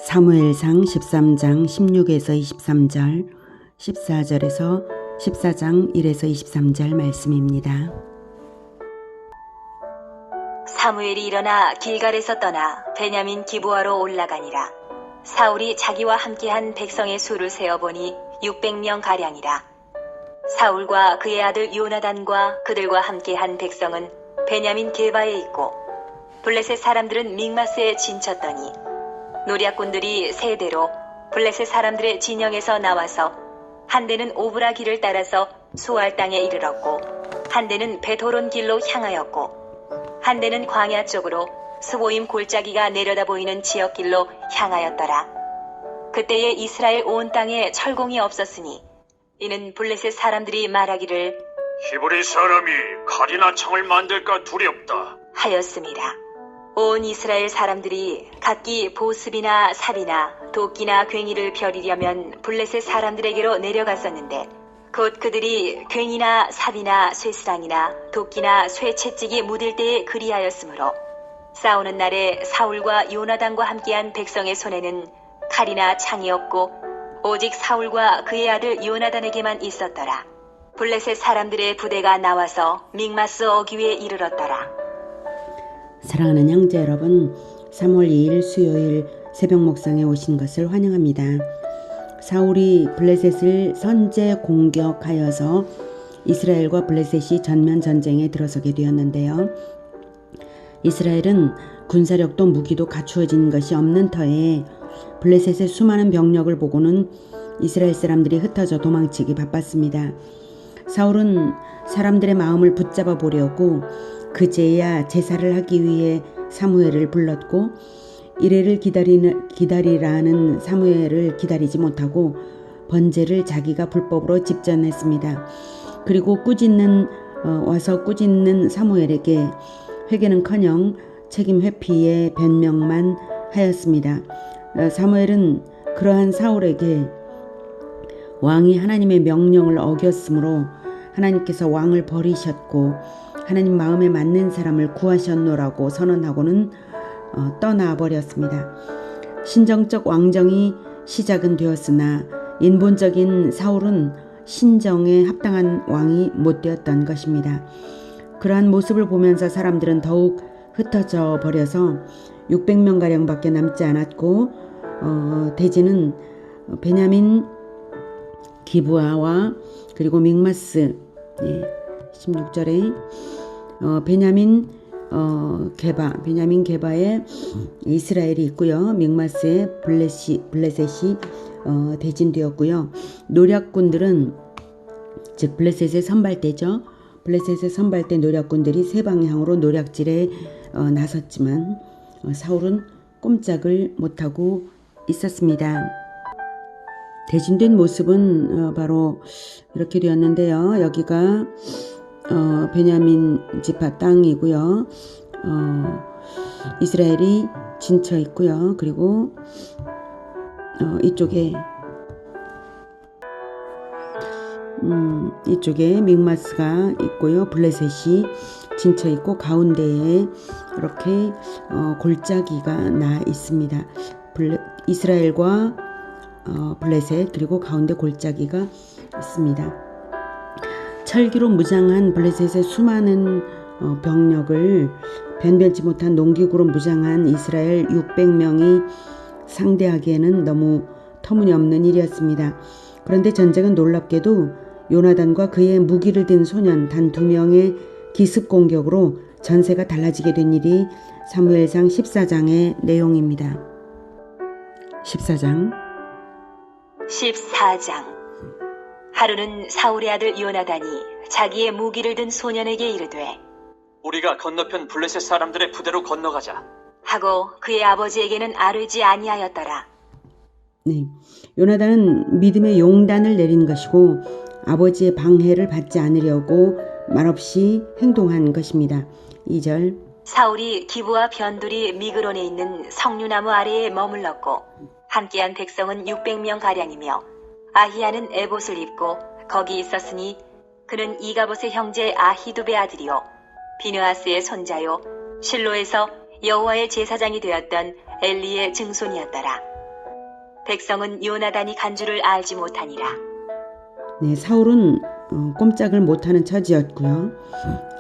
사무엘상 13장 16에서 23절, 14절에서 14장 1에서 23절 말씀입니다. 사무엘이 일어나 길갈에서 떠나 베냐민 기브아로 올라가니라. 사울이 자기와 함께한 백성의 수를 세어보니 600명 가량이라. 사울과 그의 아들 요나단과 그들과 함께한 백성은 베냐민 게바에 있고 블레셋 사람들은 믹마스에 진쳤더니 노략군들이 세 대로 블레셋 사람들의 진영에서 나와서 한 대는 오브라 길을 따라서 수알 땅에 이르렀고 한 대는 베토론 길로 향하였고 한 대는 광야 쪽으로 스보임 골짜기가 내려다 보이는 지역길로 향하였더라. 그때에 이스라엘 온 땅에 철공이 없었으니 이는 블레셋 사람들이 말하기를 히브리 사람이 칼이나 창을 만들까 두렵다 하였습니다. 온 이스라엘 사람들이 각기 보습이나 삽이나 도끼나 괭이를 펴리려면 블레셋 사람들에게로 내려갔었는데 곧 그들이 괭이나 삽이나 쇠스랑이나 도끼나 쇠 채찍이 묻을 때에 그리하였으므로 싸우는 날에 사울과 요나단과 함께한 백성의 손에는 칼이나 창이 없고 오직 사울과 그의 아들 요나단에게만 있었더라. 블레셋 사람들의 부대가 나와서 믹마스 어귀에 이르렀더라. 사랑하는 형제 여러분, 3월 2일 수요일 새벽 목상에 오신 것을 환영합니다. 사울이 블레셋을 선제 공격하여서 이스라엘과 블레셋이 전면 전쟁에 들어서게 되었는데요. 이스라엘은 군사력도 무기도 갖추어진 것이 없는 터에 블레셋의 수많은 병력을 보고는 이스라엘 사람들이 흩어져 도망치기 바빴습니다. 사울은 사람들의 마음을 붙잡아 보려고 그제야 제사를 하기 위해 사무엘을 불렀고 이래를 기다리라는 사무엘을 기다리지 못하고 번제를 자기가 불법으로 집전했습니다. 그리고 와서 꾸짖는 사무엘에게 회개는커녕 책임 회피에 변명만 하였습니다. 사무엘은 그러한 사울에게 왕이 하나님의 명령을 어겼으므로 하나님께서 왕을 버리셨고 하나님 마음에 맞는 사람을 구하셨노라고 선언하고는 떠나버렸습니다. 신정적 왕정이 시작은 되었으나 인본적인 사울은 신정에 합당한 왕이 못 되었던 것입니다. 그러한 모습을 보면서 사람들은 더욱 흩어져 버려서 600명가량밖에 남지 않았고 대지는 베냐민 기브아와 그리고 믹마스 16절에 베냐민 게바에 이스라엘이 있고요. 믹마스에 블레셋이 대진되었고요. 노략군들은 즉 블레셋의 선발대죠. 블레셋의 선발대 노략군들이 세 방향으로 노략질에 나섰지만 사울은 꼼짝을 못하고 있었습니다. 대진된 모습은 바로 이렇게 되었는데요. 여기가 베냐민 지파 땅이고요. 이스라엘이 진쳐 있고요. 그리고 이쪽에 믹마스가 있고요. 블레셋이 진쳐 있고 가운데에 이렇게 골짜기가 나 있습니다. 이스라엘과 블레셋 그리고 가운데 골짜기가 있습니다. 철기로 무장한 블레셋의 수많은 병력을 변변치 못한 농기구로 무장한 이스라엘 600명이 상대하기에는 너무 터무니없는 일이었습니다. 그런데 전쟁은 놀랍게도 요나단과 그의 무기를 든 소년 단 2명의 기습 공격으로 전세가 달라지게 된 일이 사무엘상 14장의 내용입니다. 14장 하루는 사울의 아들 요나단이 자기의 무기를 든 소년에게 이르되 우리가 건너편 블레셋 사람들의 부대로 건너가자 하고 그의 아버지에게는 아뢰지 아니하였더라. 요나단은 믿음의 용단을 내린 것이고 아버지의 방해를 받지 않으려고 말없이 행동한 것입니다. 2절 사울이 기브와 변두리 미그론에 있는 석류나무 아래에 머물렀고 함께한 백성은 600명 가량이며 아히야는 에봇을 입고 거기 있었으니 그는 이가봇의 형제 아히두베 아들이요 비느하스의 손자요 실로에서 여호와의 제사장이 되었던 엘리의 증손이었더라. 백성은 요나단이 간 줄을 알지 못하니라. 네, 사울은 꼼짝을 못하는 처지였고요.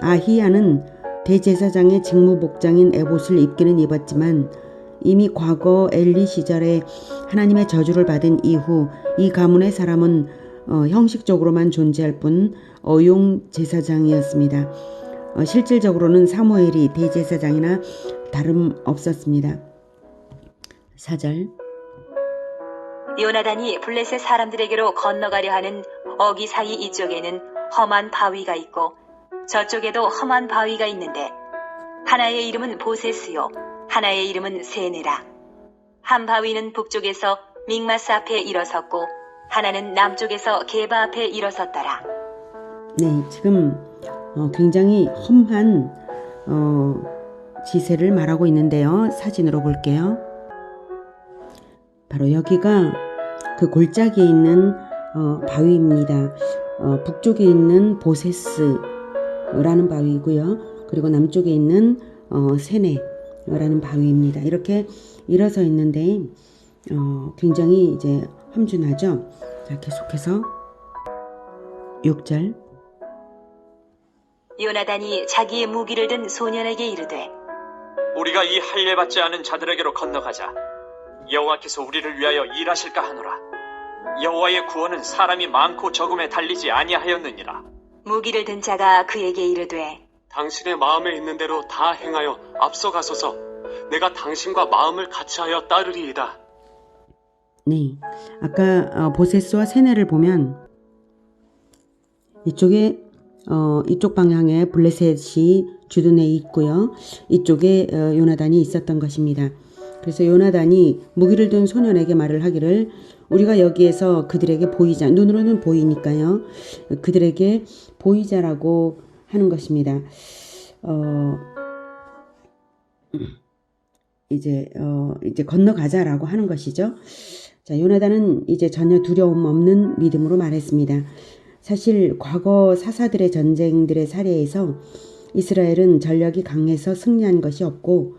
아히야는 대제사장의 직무복장인 에봇을 입기는 입었지만 이미 과거 엘리 시절에 하나님의 저주를 받은 이후 이 가문의 사람은 형식적으로만 존재할 뿐 어용 제사장이었습니다. 실질적으로는 사무엘이 대제사장이나 다름없었습니다. 4절 요나단이 블레셋 사람들에게로 건너가려 하는 어기 사이 이쪽에는 험한 바위가 있고 저쪽에도 험한 바위가 있는데 하나의 이름은 보세스요 하나의 이름은 세네라. 한 바위는 북쪽에서 믹마스 앞에 일어섰고 하나는 남쪽에서 게바 앞에 일어섰더라. 네, 지금 굉장히 험한 지세를 말하고 있는데요. 사진으로 볼게요. 바로 여기가 그 골짜기에 있는 바위입니다. 북쪽에 있는 보세스라는 바위고요. 그리고 남쪽에 있는 세네라는 바위입니다. 이렇게 일어서 있는데 굉장히 이제 험준하죠. 자, 계속해서 6절 요나단이 자기의 무기를 든 소년에게 이르되 우리가 이 할례받지 않은 자들에게로 건너가자. 여호와께서 우리를 위하여 일하실까 하노라. 여호와의 구원은 사람이 많고 적음에 달리지 아니하였느니라. 무기를 든 자가 그에게 이르되 당신의 마음에 있는 대로 다 행하여 앞서가소서. 내가 당신과 마음을 같이하여 따르리이다. 네, 아까 보세스와 세네를 보면 이쪽에 이쪽 방향에 블레셋이 주둔해 있고요. 이쪽에 요나단이 있었던 것입니다. 그래서 요나단이 무기를 든 소년에게 말을 하기를 우리가 여기에서 그들에게 보이자. 눈으로는 보이니까요. 그들에게 보이자라고 하는 것입니다. 이제 건너가자라고 하는 것이죠. 자, 요나단은 이제 전혀 두려움 없는 믿음으로 말했습니다. 사실 과거 사사들의 전쟁들의 사례에서 이스라엘은 전력이 강해서 승리한 것이 없고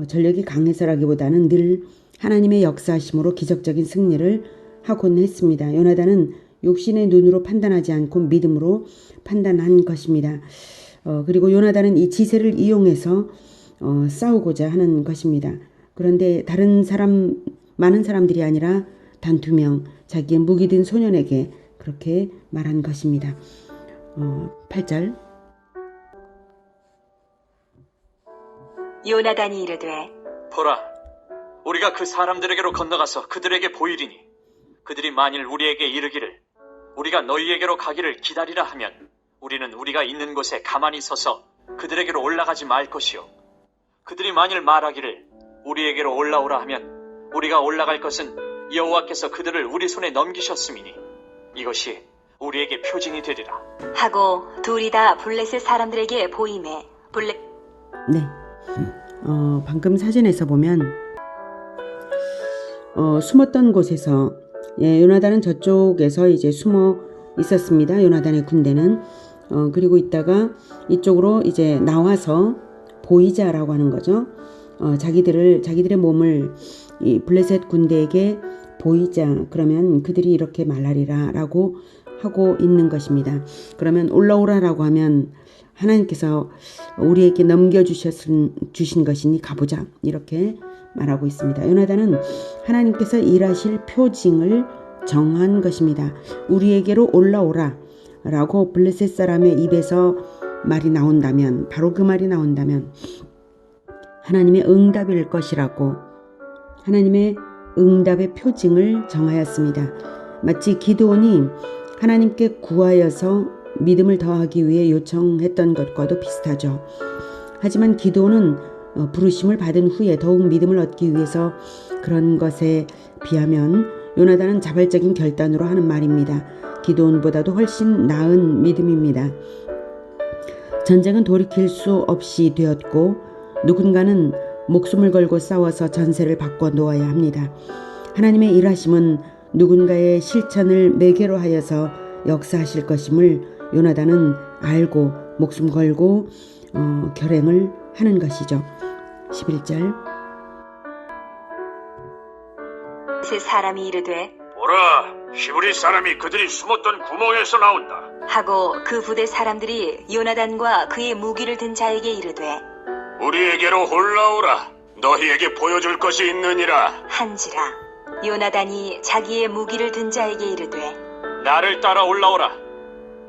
전력이 강해서라기보다는 늘 하나님의 역사하심으로 기적적인 승리를 하곤 했습니다. 요나단은 육신의 눈으로 판단하지 않고 믿음으로 판단한 것입니다. 그리고 요나단은 이 지세를 이용해서 싸우고자 하는 것입니다. 그런데 많은 사람들이 아니라 단 2명, 자기의 무기 든 소년에게 그렇게 말한 것입니다. 8절 요나단이 이르되 보라, 우리가 그 사람들에게로 건너가서 그들에게 보이리니 그들이 만일 우리에게 이르기를 우리가 너희에게로 가기를 기다리라 하면 우리는 우리가 있는 곳에 가만히 서서 그들에게로 올라가지 말 것이요. 그들이 만일 말하기를 우리에게로 올라오라 하면 우리가 올라갈 것은 여호와께서 그들을 우리 손에 넘기셨음이니 이것이 우리에게 표징이 되리라. 하고 둘이 다 블레셋 사람들에게 보임에 네. 방금 사진에서 보면 숨었던 곳에서 요나단은 저쪽에서 이제 숨어 있었습니다. 요나단의 군대는 그리고 있다가 이쪽으로 이제 나와서 보이자라고 하는 거죠. 자기들의 몸을 이 블레셋 군대에게 보이자. 그러면 그들이 이렇게 말하리라라고 하고 있는 것입니다. 그러면 올라오라라고 하면 하나님께서 우리에게 넘겨주신 것이니 가보자. 이렇게 말하고 있습니다. 요나단은 하나님께서 일하실 표징을 정한 것입니다. 우리에게로 올라오라 라고 블레셋 사람의 입에서 말이 나온다면, 바로 그 말이 나온다면 하나님의 응답일 것이라고 하나님의 응답의 표징을 정하였습니다. 마치 기드온이 하나님께 구하여서 믿음을 더하기 위해 요청했던 것과도 비슷하죠. 하지만 기드온은 부르심을 받은 후에 더욱 믿음을 얻기 위해서 그런 것에 비하면 요나단은 자발적인 결단으로 하는 말입니다. 기드온보다도 훨씬 나은 믿음입니다. 전쟁은 돌이킬 수 없이 되었고 누군가는 목숨을 걸고 싸워서 전세를 바꿔 놓아야 합니다. 하나님의 일하심은 누군가의 실천을 매개로 하여서 역사하실 것임을 요나단은 알고 목숨 걸고 결행을 하는 것이죠. 11절 세 사람이 이르되 보라, 히브리 사람이 그들이 숨었던 구멍에서 나온다. 하고 그 부대 사람들이 요나단과 그의 무기를 든 자에게 이르되 우리에게로 올라오라. 너희에게 보여줄 것이 있느니라. 한지라. 요나단이 자기의 무기를 든 자에게 이르되 나를 따라 올라오라.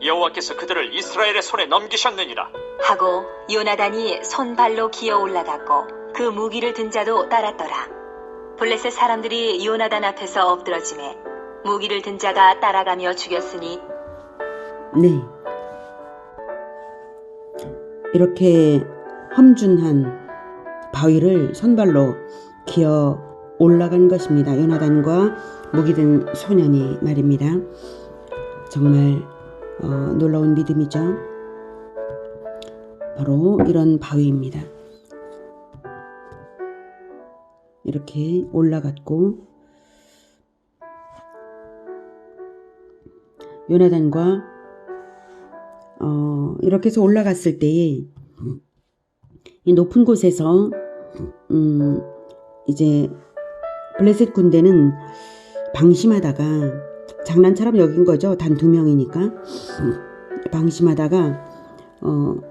여호와께서 그들을 이스라엘의 손에 넘기셨느니라. 하고 요나단이 손발로 기어 올라갔고 그 무기를 든 자도 따랐더라. 블레셋 사람들이 요나단 앞에서 엎드러지매 무기를 든 자가 따라가며 죽였으니 네. 이렇게 험준한 바위를 손발로 기어 올라간 것입니다. 요나단과 무기든 소년이 말입니다. 정말 놀라운 믿음이죠. 바로 이런 바위입니다. 이렇게 올라갔고 요나단과 이렇게 해서 올라갔을 때에 이 높은 곳에서 이제 블레셋 군대는 방심하다가 장난처럼 여긴 거죠. 단 2명이니까 방심하다가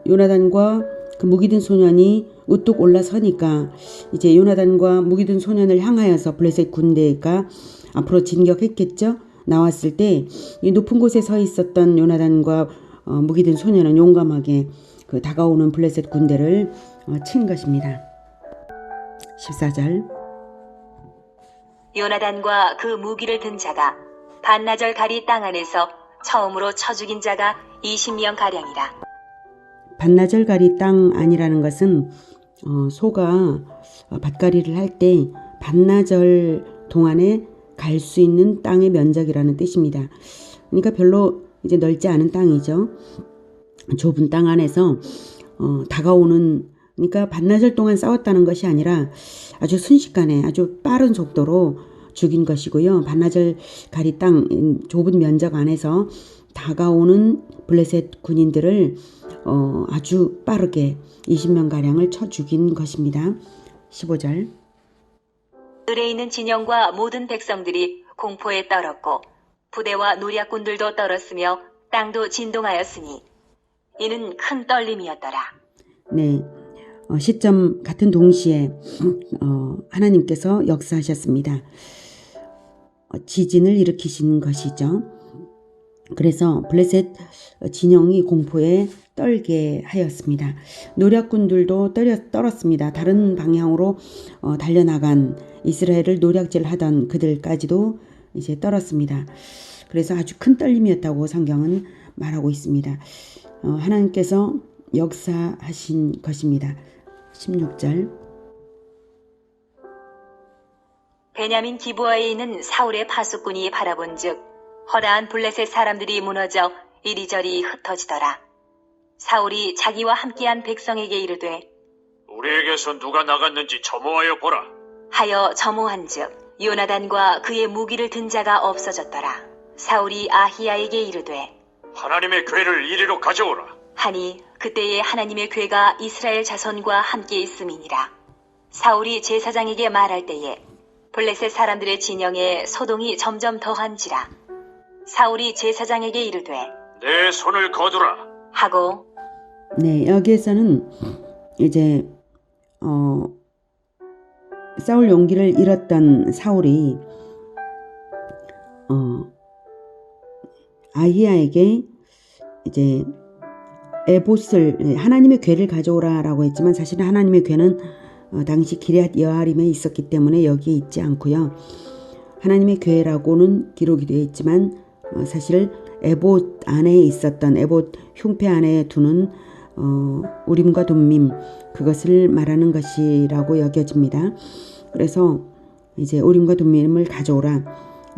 요나단과 그 무기든 소년이 우뚝 올라서니까 이제 요나단과 무기든 소년을 향하여서 블레셋 군대가 앞으로 진격했겠죠. 나왔을 때 이 높은 곳에 서 있었던 요나단과 무기든 소년은 용감하게 그 다가오는 블레셋 군대를 친 것입니다. 14절. 요나단과 그 무기를 든 자가 반나절 가리 땅 안에서 처음으로 쳐 죽인 자가 20명 가량이라. 반나절 가리 땅 안이라는 것은 소가 밭가리를 할 때 반나절 동안에 갈 수 있는 땅의 면적이라는 뜻입니다. 그러니까 별로 이제 넓지 않은 땅이죠. 좁은 땅 안에서 다가오는, 그러니까 반나절 동안 싸웠다는 것이 아니라 아주 순식간에 아주 빠른 속도로 죽인 것이고요. 반나절 가리 땅 좁은 면적 안에서 다가오는 블레셋 군인들을 아주 빠르게 20명가량을 쳐 죽인 것입니다. 15절. 들에 있는 진영과 모든 백성들이 공포에 떨었고 부대와 노략군들도 떨었으며 땅도 진동하였으니 이는 큰 떨림이었더라. 네, 시점 같은 동시에 하나님께서 역사하셨습니다. 지진을 일으키신 것이죠. 그래서 블레셋 진영이 공포에 떨게 하였습니다. 노략군들도 떨었습니다. 다른 방향으로 달려나간 이스라엘을 노략질하던 그들까지도 이제 떨었습니다. 그래서 아주 큰 떨림이었다고 성경은 말하고 있습니다. 하나님께서 역사하신 것입니다. 16절. 베냐민 기브아에 있는 사울의 파수꾼이 바라본즉 허다한 블레셋 사람들이 무너져 이리저리 흩어지더라. 사울이 자기와 함께한 백성에게 이르되 우리에게서 누가 나갔는지 점호하여 보라. 하여 점호한즉 요나단과 그의 무기를 든 자가 없어졌더라. 사울이 아히야에게 이르되 하나님의 궤를 이리로 가져오라. 하니 그때에 하나님의 궤가 이스라엘 자손과 함께 있음이니라. 사울이 제사장에게 말할 때에 블레셋 사람들의 진영에 소동이 점점 더한지라. 사울이 제사장에게 이르되 내 손을 거두라. 하고 네, 여기에서는 이제 싸울 용기를 잃었던 사울이 아히야에게 이제 에봇을, 하나님의 궤를 가져오라라고 했지만 사실은 하나님의 궤는 당시 기럇 여아림에 있었기 때문에 여기에 있지 않고요. 하나님의 궤라고는 기록이 되어 있지만 사실 에봇 안에 있었던, 에봇 흉패 안에 두는 우림과 둠밈, 그것을 말하는 것이라고 여겨집니다. 그래서 이제 우림과 둠밈을 가져오라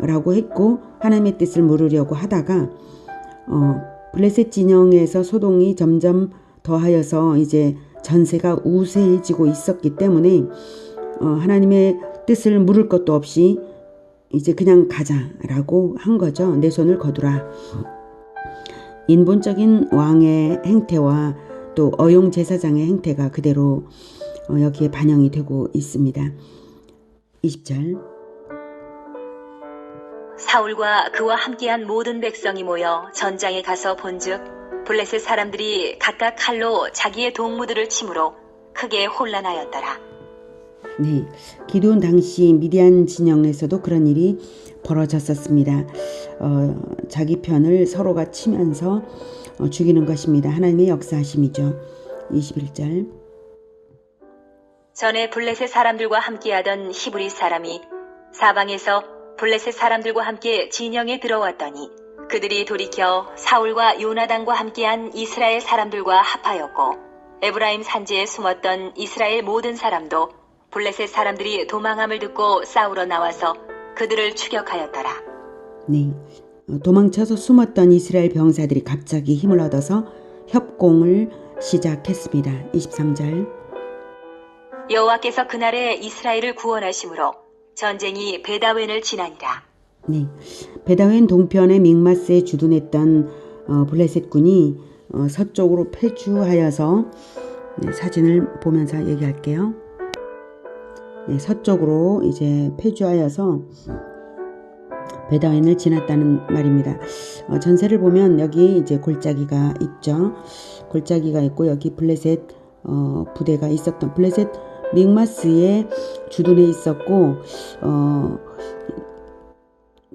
라고 했고 하나님의 뜻을 물으려고 하다가 블레셋 진영에서 소동이 점점 더하여서 이제 전세가 우세해지고 있었기 때문에 하나님의 뜻을 물을 것도 없이 이제 그냥 가자라고 한 거죠. 내 손을 거두라. 인본적인 왕의 행태와 또 어용 제사장의 행태가 그대로 여기에 반영이 되고 있습니다. 20절. 사울과 그와 함께한 모든 백성이 모여 전장에 가서 본즉 블레셋 사람들이 각각 칼로 자기의 동무들을 치므로 크게 혼란하였더라. 네, 기드온 당시 미디안 진영에서도 그런 일이 벌어졌었습니다. 자기 편을 서로가 치면서 죽이는 것입니다. 하나님의 역사하심이죠. 21절. 전에 블레셋 사람들과 함께하던 히브리 사람이 사방에서 블레셋 사람들과 함께 진영에 들어왔더니 그들이 돌이켜 사울과 요나단과 함께한 이스라엘 사람들과 합하였고 에브라임 산지에 숨었던 이스라엘 모든 사람도 블레셋 사람들이 도망함을 듣고 싸우러 나와서 그들을 추격하였더라. 네, 도망쳐서 숨었던 이스라엘 병사들이 갑자기 힘을 얻어서 협공을 시작했습니다. 23절. 여호와께서 그날에 이스라엘을 구원하심으로 전쟁이 베다웬을 지나니라. 네, 베다웬 동편의 믹마스에 주둔했던 블레셋군이 서쪽으로 패주하여서 사진을 보면서 얘기할게요. 네, 서쪽으로 이제 패주하여서 베다웬을 지났다는 말입니다. 전세를 보면 여기 이제 골짜기가 있죠. 골짜기가 있고 여기 블레셋 부대가 있었던 블레셋 믹마스에 주둔해 있었고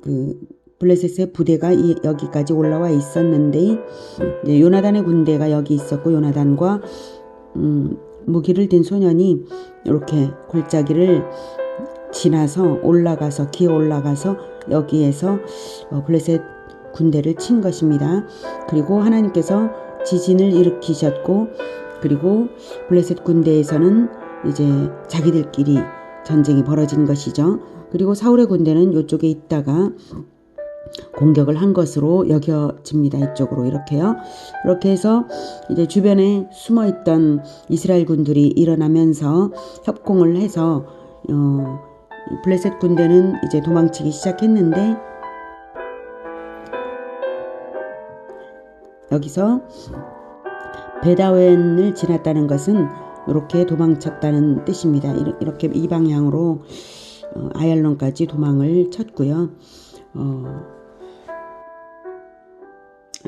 그 블레셋의 부대가 여기까지 올라와 있었는데 요나단의 군대가 여기 있었고 요나단과 무기를 든 소년이 이렇게 골짜기를 지나서 올라가서 기어 올라가서 여기에서 블레셋 군대를 친 것입니다. 그리고 하나님께서 지진을 일으키셨고 그리고 블레셋 군대에서는 이제 자기들끼리 전쟁이 벌어진 것이죠. 그리고 사울의 군대는 이쪽에 있다가 공격을 한 것으로 여겨집니다. 이쪽으로 이렇게요. 이렇게 해서 이제 주변에 숨어있던 이스라엘 군들이 일어나면서 협공을 해서 블레셋 군대는 이제 도망치기 시작했는데 여기서 베다웬을 지났다는 것은 이렇게 도망쳤다는 뜻입니다. 이렇게 이 방향으로 아얄론까지 도망을 쳤고요.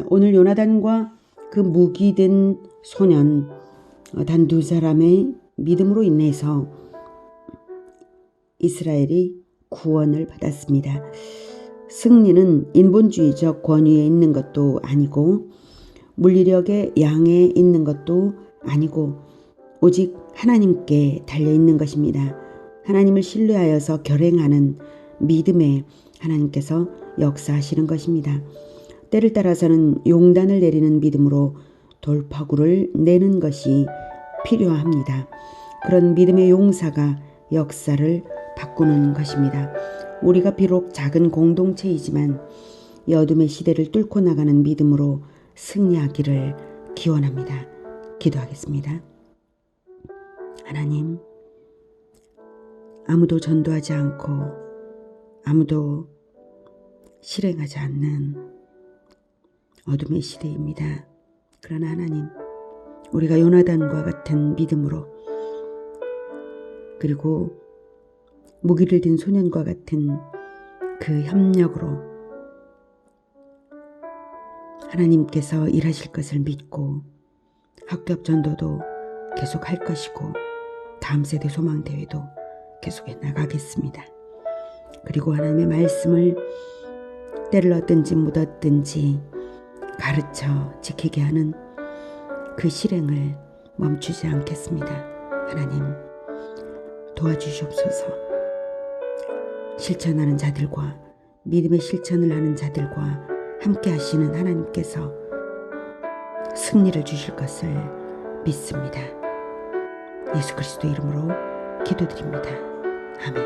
오늘 요나단과 그 무기든 소년 단 두 사람의 믿음으로 인해서 이스라엘이 구원을 받았습니다. 승리는 인본주의적 권위에 있는 것도 아니고 물리력의 양에 있는 것도 아니고 오직 하나님께 달려있는 것입니다. 하나님을 신뢰하여서 결행하는 믿음에 하나님께서 역사하시는 것입니다. 때를 따라서는 용단을 내리는 믿음으로 돌파구를 내는 것이 필요합니다. 그런 믿음의 용사가 역사를 바꾸는 것입니다. 우리가 비록 작은 공동체이지만 이 어둠의 시대를 뚫고 나가는 믿음으로 승리하기를 기원합니다. 기도하겠습니다. 하나님, 아무도 전도하지 않고 아무도 실행하지 않는 어둠의 시대입니다. 그러나 하나님, 우리가 요나단과 같은 믿음으로 그리고 무기를 든 소년과 같은 그 협력으로 하나님께서 일하실 것을 믿고 학교 전도도 계속 할 것이고 다음 세대 소망대회도 계속해 나가겠습니다. 그리고 하나님의 말씀을 때를 얻든지 묻었든지 가르쳐 지키게 하는 그 실행을 멈추지 않겠습니다. 하나님 도와주시옵소서. 실천하는 자들과 믿음의 실천을 하는 자들과 함께 하시는 하나님께서 승리를 주실 것을 믿습니다. 예수 그리스도 이름으로 기도드립니다. 아멘.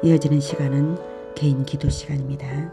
이어지는 시간은 개인 기도 시간입니다.